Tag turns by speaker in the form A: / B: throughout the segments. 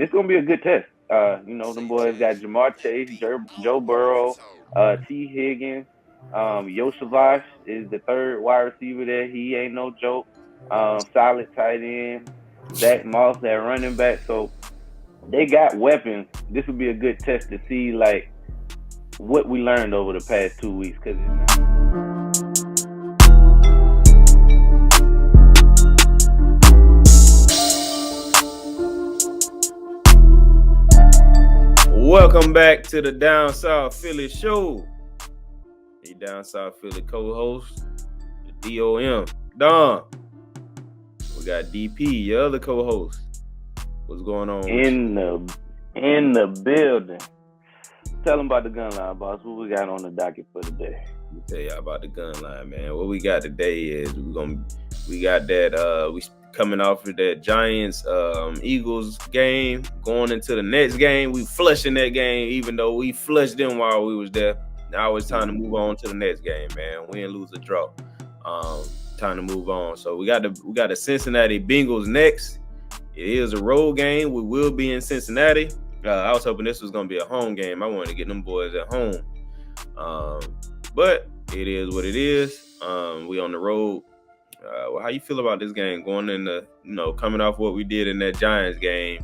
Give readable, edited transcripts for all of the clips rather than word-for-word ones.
A: this gonna be a good test. Them boys got Jamar Chase, Joe Burrow, T. Higgins, Yosavash is the third wide receiver there. He ain't no joke. Solid tight end. Zach Moss, that running back. So they got weapons. This would be a good test to see like what we learned over the past 2 weeks. Because
B: welcome back to the Down South Philly show. The Down South Philly co-host, the DOM, Don. We got DP, your other co-host. What's going on?
A: in the building. Tell them about the gun line, boss. What we got on the docket for today?
B: Let me tell y'all about the gun line, man. What we got today is we got that we coming off of that Giants Eagles game, going into the next game. We flushing that game, even though we flushed them while we was there. Now it's time to move on to the next game, man. Win, lose, or draw. Time to move on. So we got the Cincinnati Bengals next. It is a road game. We will be in Cincinnati. I was hoping this was gonna be a home game. I wanted to get them boys at home. But it is what it is. We on the road. How you feel about this game going into, coming off what we did in that Giants game,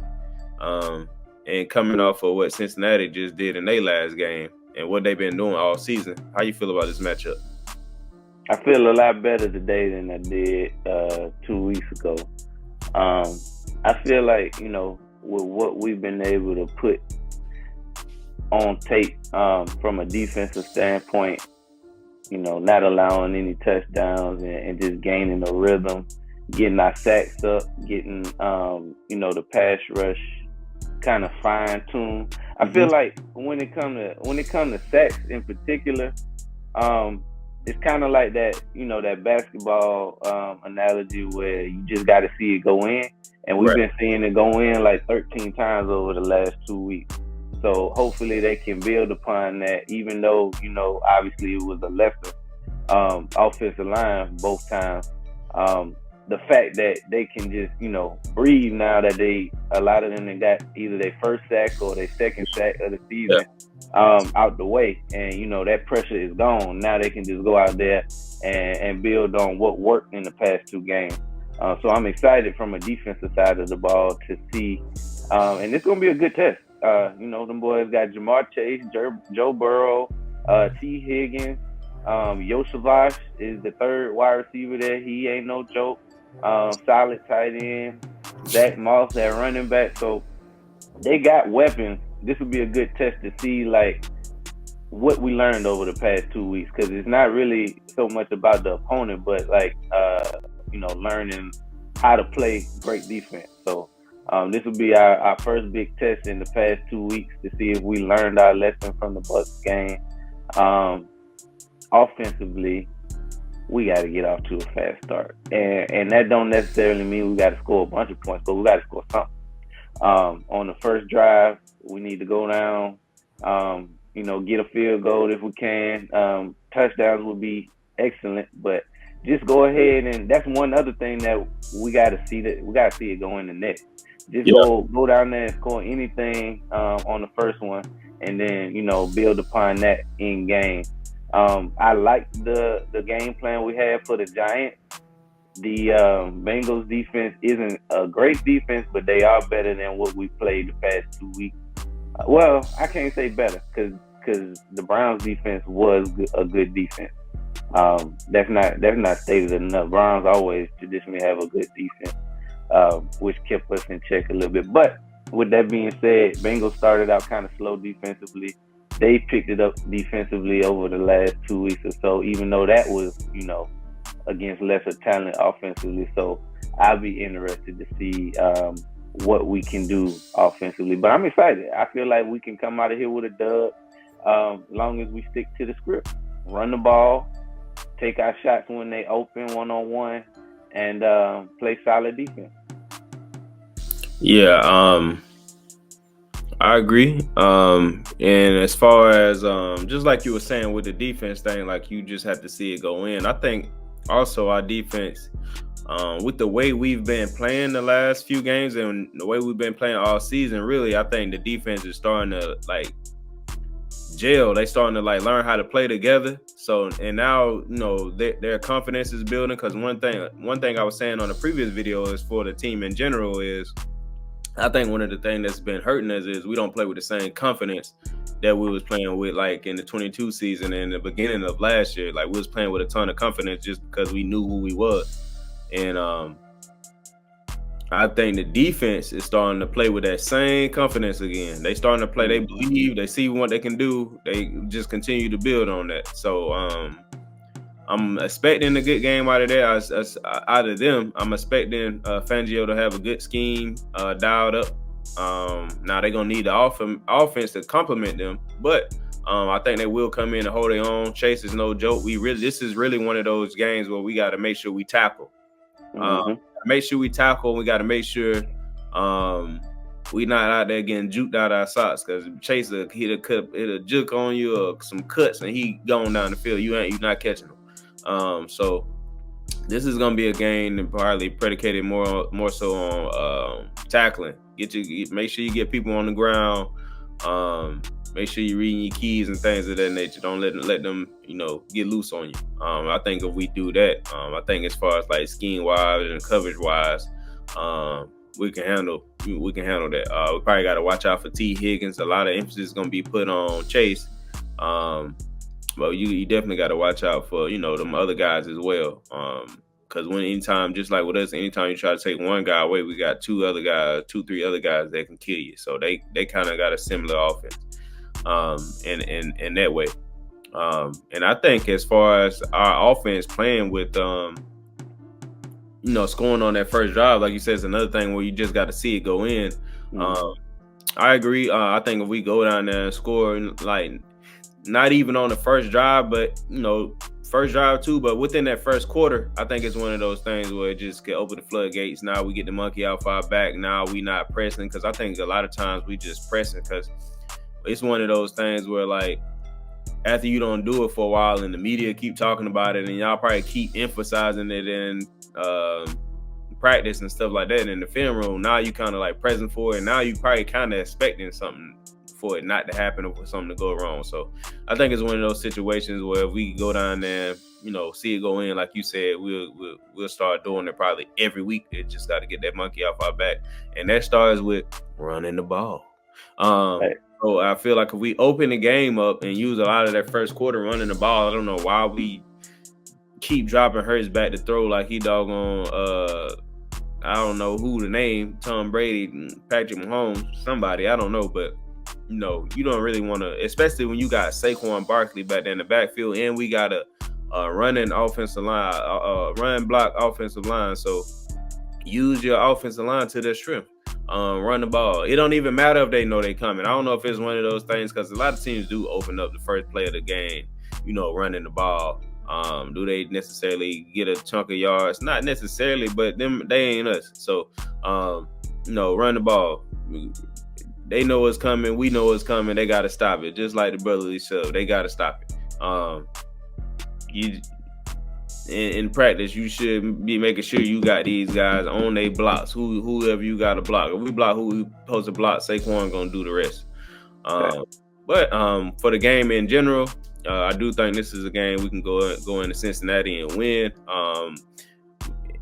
B: and coming off of what Cincinnati just did in their last game and what they've been doing all season? How you feel about this matchup?
A: I feel a lot better today than I did 2 weeks ago. I feel like, with what we've been able to put on tape from a defensive standpoint, not allowing any touchdowns and just gaining a rhythm, getting our sacks up, getting, the pass rush kind of fine-tuned. I feel like when it comes to sacks in particular, it's kind of like that, that basketball analogy where you just got to see it go in. And we've been seeing it go in like 13 times over the last 2 weeks. So hopefully they can build upon that, even though, obviously it was a lesser offensive line both times. The fact that they can just, breathe now that a lot of them got either their first sack or their second sack of the season out the way. And, that pressure is gone. Now they can just go out there and build on what worked in the past 2 games. So I'm excited from a defensive side of the ball to see, and it's going to be a good test. Them boys got Jamar Chase, Joe Burrow, T. Higgins, Yosavash is the third wide receiver there. He ain't no joke. Solid tight end. Zach Moss, that running back. So they got weapons. This would be a good test to see, like, what we learned over the past 2 weeks, because it's not really so much about the opponent, but like, learning how to play great defense. So this will be our first big test in the past 2 weeks to see if we learned our lesson from the Bucs game. Offensively, we got to get off to a fast start, and that don't necessarily mean we got to score a bunch of points, but we got to score something. On the first drive, we need to go down, get a field goal if we can. Touchdowns would be excellent, but just go ahead, and that's one other thing that we got to see it go in the net. Just go down there and score anything on the first one, and then build upon that in game. I like the game plan we had for the Giants. The Bengals defense isn't a great defense, but they are better than what we played the past 2 weeks. Well, I can't say better because the Browns defense was a good defense. That's not stated enough. Browns always traditionally have a good defense, which kept us in check a little bit. But with that being said, Bengals started out kind of slow defensively. They picked it up defensively over the last 2 weeks or so, even though that was, against lesser talent offensively. So I'll be interested to see what we can do offensively. But I'm excited. I feel like we can come out of here with a dub as long as we stick to the script. Run the ball, take our shots when they open one-on-one, and play solid defense.
B: Yeah, I agree. And as far as just like you were saying with the defense thing, like you just have to see it go in. I think also our defense With the way we've been playing the last few games and the way we've been playing all season, really, I think the defense is starting to like gel. They starting to like learn how to play together. So and now their confidence is building. Because one thing I was saying on the previous video is for the team in general is I think one of the things that's been hurting us is we don't play with the same confidence that we was playing with like in the 22 season and the beginning of last year. Like we was playing with a ton of confidence just because we knew who we was. And I think the defense is starting to play with that same confidence again. They starting to play. They believe. They see what they can do. They just continue to build on that. So I'm expecting a good game out of there. Out of them, I'm expecting Fangio to have a good scheme dialed up. Now they're gonna need the offense to complement them, but I think they will come in and hold their own. Chase is no joke. This is really one of those games where we got to make sure we tackle. Make sure we tackle. We got to make sure we not out there getting juked out our socks because Chase will hit a juke on you or some cuts and he going down the field. You're not catching him. So this is gonna be a game that probably predicated more so on tackling. Make sure you get people on the ground. Make sure you're reading your keys and things of that nature. Don't let them get loose on you. I think if we do that, I think as far as like scheme wise and coverage wise, we can handle that. We probably got to watch out for T. Higgins. A lot of emphasis is gonna be put on Chase. But you definitely got to watch out for them other guys as well. Because anytime, just like with us, anytime you try to take one guy away, we got 3 other guys that can kill you. So they kind of got a similar offense. In that way. And I think as far as our offense playing with, scoring on that first drive, like you said, is another thing where you just got to see it go in. I agree. I think if we go down there and score, like not even on the first drive, but first drive too, but within that first quarter, I think it's one of those things where it just can open the floodgates. Now we get the monkey off our back. Now we not pressing because I think a lot of times we just pressing because it's one of those things where like after you don't do it for a while and the media keep talking about it and y'all probably keep emphasizing it in practice and stuff like that in the film room, now you kind of like present for it and now you probably kind of expecting something for it not to happen or for something to go wrong. So I think it's one of those situations where if we go down there, see it go in, like you said, we'll start doing it probably every week. It just got to get that monkey off our back, and that starts with running the ball. So I feel like if we open the game up and use a lot of that first quarter running the ball, I don't know why we keep dropping Hurts back to throw like he doggone I don't know who to name, Tom Brady, Patrick Mahomes, somebody, I don't know, but you don't really want to, especially when you got Saquon Barkley back there in the backfield and we got a running offensive line, run block offensive line. So use your offensive line to their strength. Run the ball. It don't even matter if they know they coming. I don't know if it's one of those things because a lot of teams do open up the first play of the game, running the ball. Do they necessarily get a chunk of yards? Not necessarily, but they ain't us. So, run the ball. They know what's coming. We know what's coming. They got to stop it. Just like the brotherly shove. They got to stop it. In practice, you should be making sure you got these guys on their blocks. Whoever you got to block. If we block who we supposed to block, Saquon going to do the rest. But for the game in general, I do think this is a game we can go into Cincinnati and win.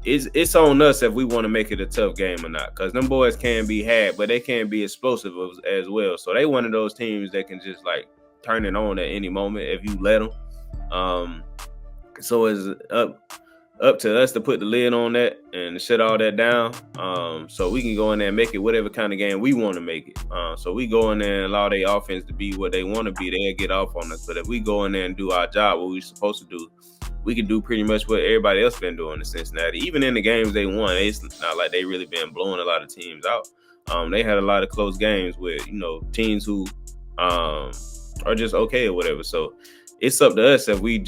B: It's on us if we want to make it a tough game or not, because them boys can be had, but they can be explosive as well. So they one of those teams that can just like turn it on at any moment if you let them. So it's up to us to put the lid on that and shut all that down. So we can go in there and make it whatever kind of game we want to make it. So we go in there and allow their offense to be what they want to be. They'll get off on us. But if we go in there and do our job, what we're supposed to do, we can do pretty much what everybody else been doing in Cincinnati. Even in the games they won, it's not like they really been blowing a lot of teams out. They had a lot of close games with, teams who are just okay or whatever. So it's up to us if we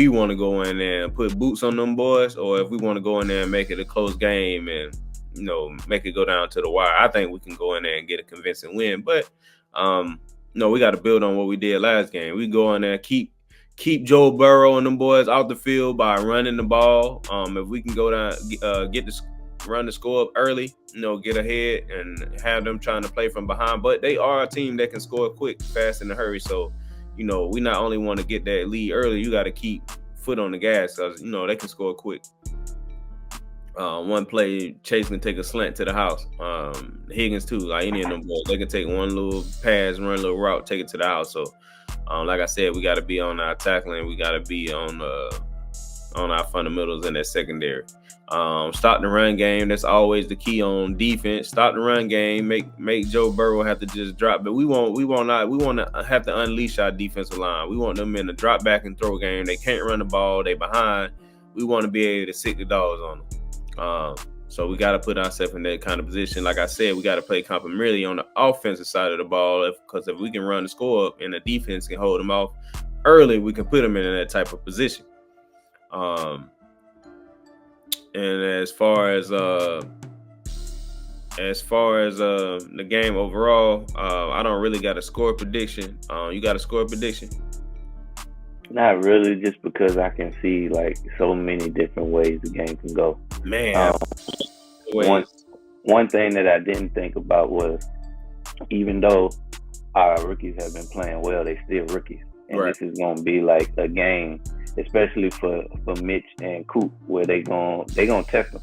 B: want to go in there and put boots on them boys, or if we want to go in there and make it a close game and, make it go down to the wire. I think we can go in there and get a convincing win. But, we got to build on what we did last game. We go in there, keep keep Joe Burrow and them boys out the field by running the ball. If we can go down, run the score up early, get ahead and have them trying to play from behind. But they are a team that can score quick, fast, in a hurry. So, we not only want to get that lead early, you got to keep foot on the gas because they can score quick. One play, Chase can take a slant to the house. Higgins too, like any of them boys, they can take one little pass, run a little route, take it to the house. So, like I said, we got to be on our tackling. We got to be on our fundamentals in that secondary. Stop the run game. That's always the key on defense. Stop the run game. Make Joe Burrow have to just drop. But we want to have to unleash our defensive line. We want them in the drop back and throw game. They can't run the ball. They behind. We want to be able to sick the dogs on them. So we got to put ourselves in that kind of position. Like I said, we got to play complementary on the offensive side of the ball. Because if we can run the score up and the defense can hold them off early, we can put them in that type of position. And as far as the game overall, I don't really got a score prediction. You got a score prediction?
A: Not really, just because I can see like so many different ways the game can go.
B: Man,
A: one thing that I didn't think about was, even though our rookies have been playing well, they still rookies, and
B: right.
A: This is going to be like a game, especially for Mitch and Coop, where they gonna test them.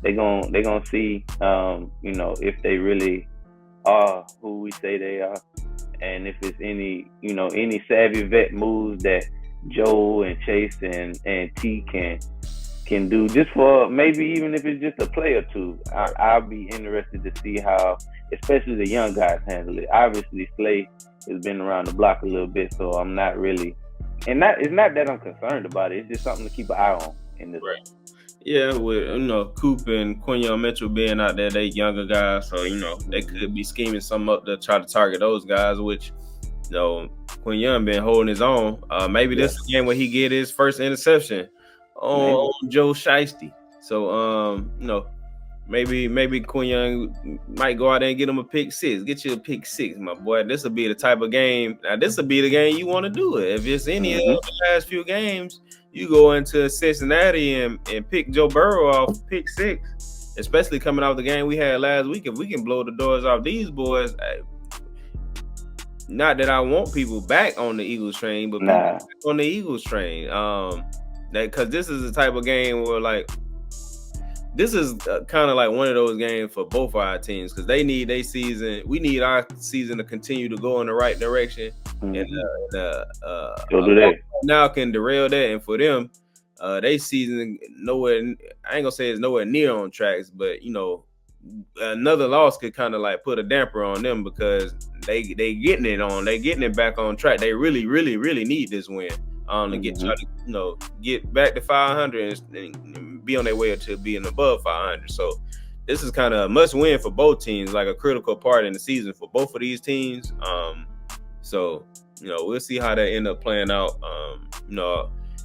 A: They gonna see, if they really are who we say they are, and if it's any savvy vet moves that Joe and Chase and T can do, just for maybe even if it's just a play or two. I'll be interested to see how, especially the young guys, handle it. Obviously, Slay has been around the block a little bit, so I'm not really, and it's not that I'm concerned about it. It's just something to keep an eye on in this.
B: Right. Yeah, with Coop and Quinyon Mitchell being out there, they younger guys, so they could be scheming something up to try to target those guys, which Quinyon been holding his own. Maybe this is a game where he get his first interception on Joe Shiesty. So maybe Quinyon might go out there and get him a pick six. Get you a pick six, my boy. This will be the type of game. Now this will be the game you want to do it. If it's any of the last few games, you go into Cincinnati and pick Joe Burrow off pick six, especially coming off the game we had last week. If we can blow the doors off these boys, not that I want people back on the Eagles train, but back on the Eagles train. Because this is the type of game where this is kind of like one of those games for both our teams, because they need their season. We need our season to continue to go in the right direction. And now can derail that, and for them, they season nowhere. I ain't gonna say it's nowhere near on tracks, but another loss could kind of like put a damper on them, because they getting it back on track. They really, really, really need this win to get back to 500 and be on their way to being above 500. So this is kind of a must win for both teams, like a critical part in the season for both of these teams. So we'll see how that end up playing out.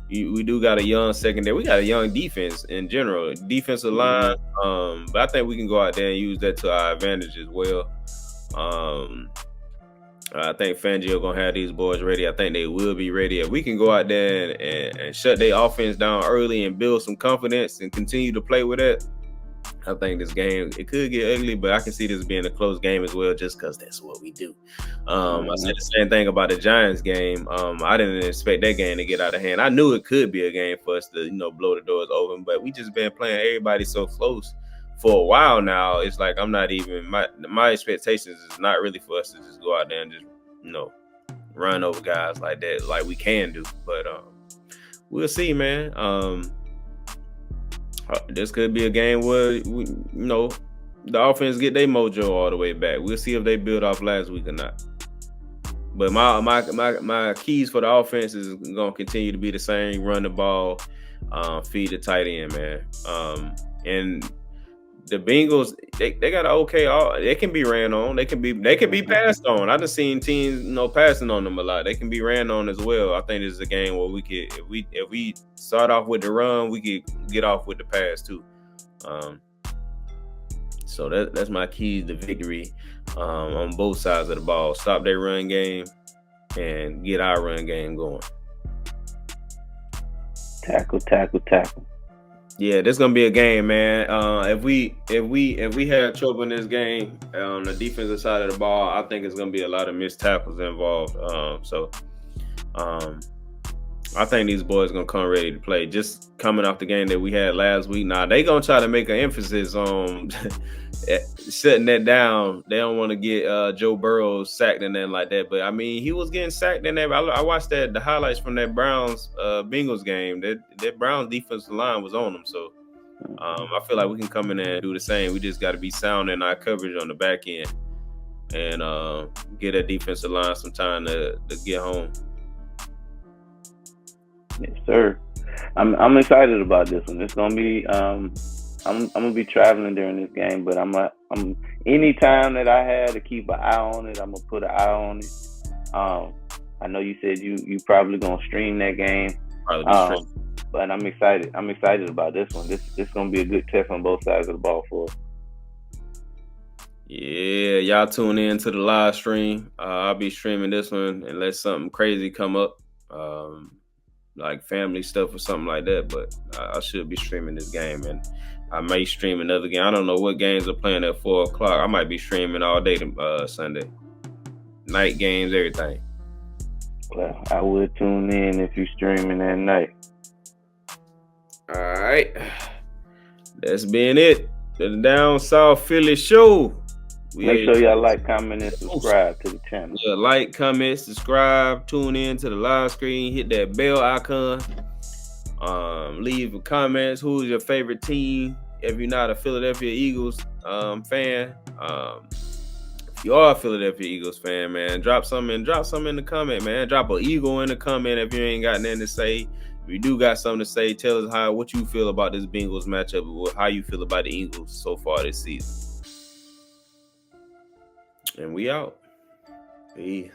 B: We do got a young secondary. We got a young defense in general, defensive line. But I think we can go out there and use that to our advantage as well. I think Fangio gonna have these boys ready. I think they will be ready. If we can go out there and shut their offense down early and build some confidence and continue to play with it, I think this game, it could get ugly, but I can see this being a close game as well, just because that's what we do. I said the same thing about the Giants game. I didn't expect that game to get out of hand. I knew it could be a game for us to, blow the doors open, but we just been playing everybody so close for a while now. It's like I'm not even, my expectations is not really for us to just go out there and just, run over guys like that, like we can do. But we'll see, man. This could be a game where the offense get their mojo all the way back. We'll see if they build off last week or not. But my keys for the offense is gonna continue to be the same: run the ball, feed the tight end, man. And the Bengals, they got an okay. They can be ran on. They can be passed on. I done seen teams, passing on them a lot. They can be ran on as well. I think this is a game where we could, if we start off with the run, we could get off with the pass too. So that's my key to victory on both sides of the ball. Stop their run game and get our run game going.
A: Tackle, tackle, tackle.
B: Yeah, this gonna be a game, man. If we have trouble in this game on the defensive side of the ball, I think it's gonna be a lot of missed tackles involved. I think these boys gonna come ready to play. Just coming off the game that we had last week. Now they gonna try to make an emphasis on shutting that down. They don't want to get Joe Burrow sacked and then like that. But I mean, he was getting sacked in there. I watched the highlights from that Browns Bengals game. That Browns defensive line was on them. So I feel like we can come in there and do the same. We just got to be sound in our coverage on the back end and get that defensive line some time to get home.
A: Yes, sir. I'm excited about this one. It's gonna be I'm gonna be traveling during this game, but I'm any time that I had to keep an eye on it, I'm gonna put an eye on it. I know you said you probably gonna stream that game. But I'm excited. I'm excited about this one. This gonna be a good test on both sides of the ball for us.
B: Yeah, y'all tune in to the live stream. I'll be streaming this one unless something crazy come up. Like family stuff or something like that, but I should be streaming this game, and I may stream another game. I don't know what games are playing at 4 o'clock. I might be streaming all day Sunday. Night games, everything.
A: Well, I would tune in if you're streaming at night.
B: All right. That's been it. The Down South Philly show.
A: Make sure y'all like, comment, and subscribe to the channel.
B: Yeah, like, comment, subscribe, tune in to the live screen, hit that bell icon. Leave comments. Who's your favorite team? If you're not a Philadelphia Eagles fan, if you are a Philadelphia Eagles fan, man, drop something in the comment, man. Drop an Eagle in the comment if you ain't got nothing to say. If you do got something to say, tell us what you feel about this Bengals matchup, or how you feel about the Eagles so far this season. And we out. Peace.